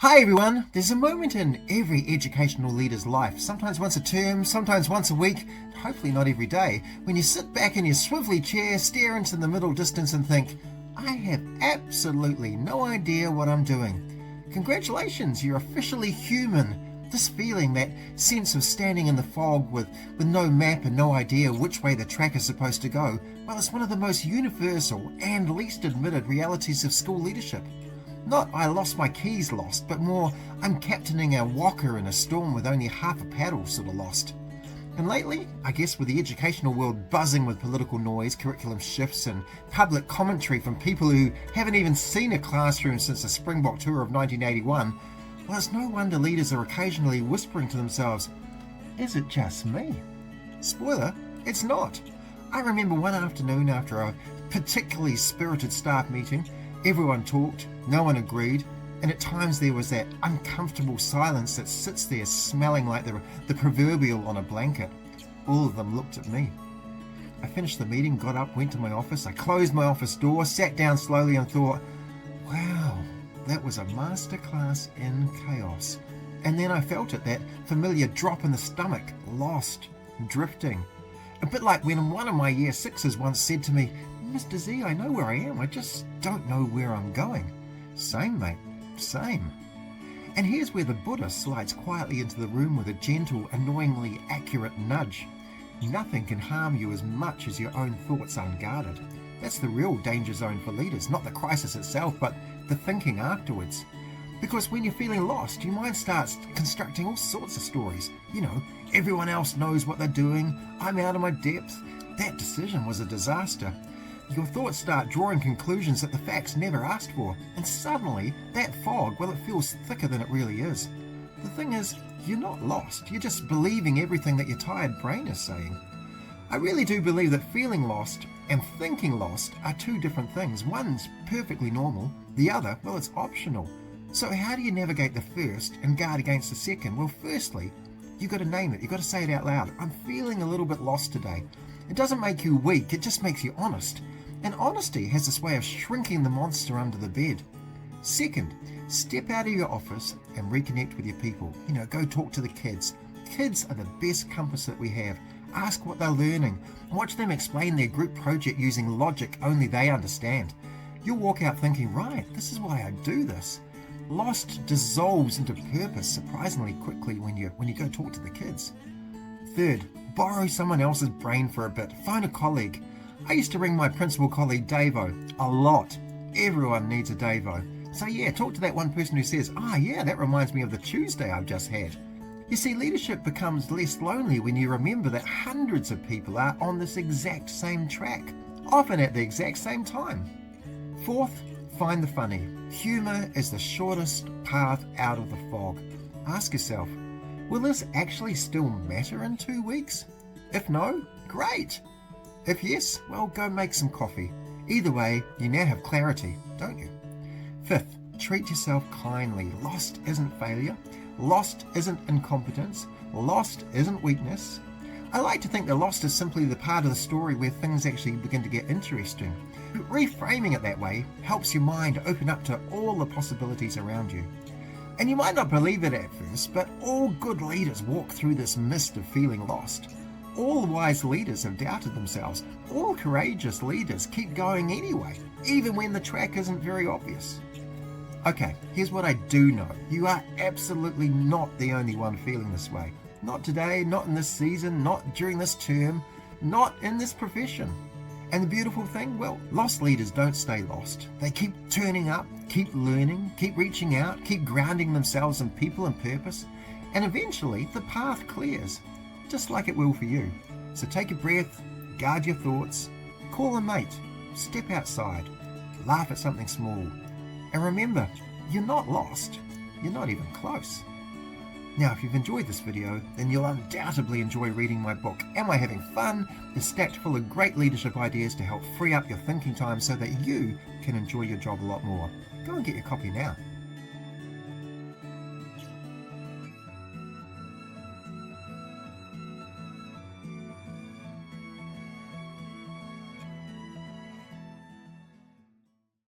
Hi everyone! There's a moment in every educational leader's life, sometimes once a term, sometimes once a week, hopefully not every day, when you sit back in your swively chair, stare into the middle distance and think, I have absolutely no idea what I'm doing. Congratulations, you're officially human. This feeling, that sense of standing in the fog with no map and no idea which way the track is supposed to go, well, it's one of the most universal and least admitted realities of school leadership. Not I lost my keys lost, but more I'm captaining a walker in a storm with only half a paddle sort of lost. And lately, I guess with the educational world buzzing with political noise, curriculum shifts and public commentary from people who haven't even seen a classroom since the Springbok tour of 1981, well, it's no wonder leaders are occasionally whispering to themselves, is it just me? Spoiler, it's not. I remember one afternoon after a particularly spirited staff meeting, everyone talked, no one agreed, and at times there was that uncomfortable silence that sits there smelling like the proverbial on a blanket. All of them looked at me. I finished the meeting, got up, went to my office. I closed my office door, sat down slowly and thought, wow, that was a masterclass in chaos. And then I felt it, that familiar drop in the stomach, lost, drifting. A bit like when one of my year sixes once said to me, Mr. Z, I know where I am, I just don't know where I'm going. Same, mate, same. And here's where the Buddha slides quietly into the room with a gentle, annoyingly accurate nudge. Nothing can harm you as much as your own thoughts unguarded. That's the real danger zone for leaders, not the crisis itself, but the thinking afterwards. Because when you're feeling lost, your mind starts constructing all sorts of stories. You know, everyone else knows what they're doing, I'm out of my depth, that decision was a disaster. Your thoughts start drawing conclusions that the facts never asked for, and suddenly that fog, well, it feels thicker than it really is. The thing is, you're not lost, you're just believing everything that your tired brain is saying. I really do believe that feeling lost and thinking lost are two different things. One's perfectly normal, the other, well, it's optional. So how do you navigate the first and guard against the second? Well, firstly, you've got to name it, you've got to say it out loud. I'm feeling a little bit lost today. It doesn't make you weak, it just makes you honest. And honesty has this way of shrinking the monster under the bed. Second, step out of your office and reconnect with your people. You know, go talk to the kids. Kids are the best compass that we have. Ask what they're learning. Watch them explain their group project using logic only they understand. You'll walk out thinking, right, this is why I do this. Lost dissolves into purpose surprisingly quickly when you go talk to the kids. Third, borrow someone else's brain for a bit. Phone a colleague. I used to ring my principal colleague Davo a lot. Everyone needs a Davo. So yeah, talk to that one person who says, yeah, that reminds me of the Tuesday I've just had. You see, leadership becomes less lonely when you remember that hundreds of people are on this exact same track, often at the exact same time. Fourth, find the funny. Humor is the shortest path out of the fog. Ask yourself, will this actually still matter in 2 weeks? If no, great. If yes, well, go make some coffee. Either way, you now have clarity, don't you? Fifth, treat yourself kindly. Lost isn't failure. Lost isn't incompetence. Lost isn't weakness. I like to think that lost is simply the part of the story where things actually begin to get interesting. Reframing it that way helps your mind open up to all the possibilities around you. And you might not believe it at first, but all good leaders walk through this mist of feeling lost. All wise leaders have doubted themselves. All courageous leaders keep going anyway, even when the track isn't very obvious. Okay, here's what I do know. You are absolutely not the only one feeling this way. Not today, not in this season, not during this term, not in this profession. And the beautiful thing, well, lost leaders don't stay lost. They keep turning up, keep learning, keep reaching out, keep grounding themselves in people and purpose, and eventually the path clears. Just like it will for you. So take a breath, guard your thoughts, call a mate, step outside, laugh at something small. And remember, you're not lost, you're not even close. Now, if you've enjoyed this video, then you'll undoubtedly enjoy reading my book, Am I Having Fun? It's stacked full of great leadership ideas to help free up your thinking time so that you can enjoy your job a lot more. Go and get your copy now.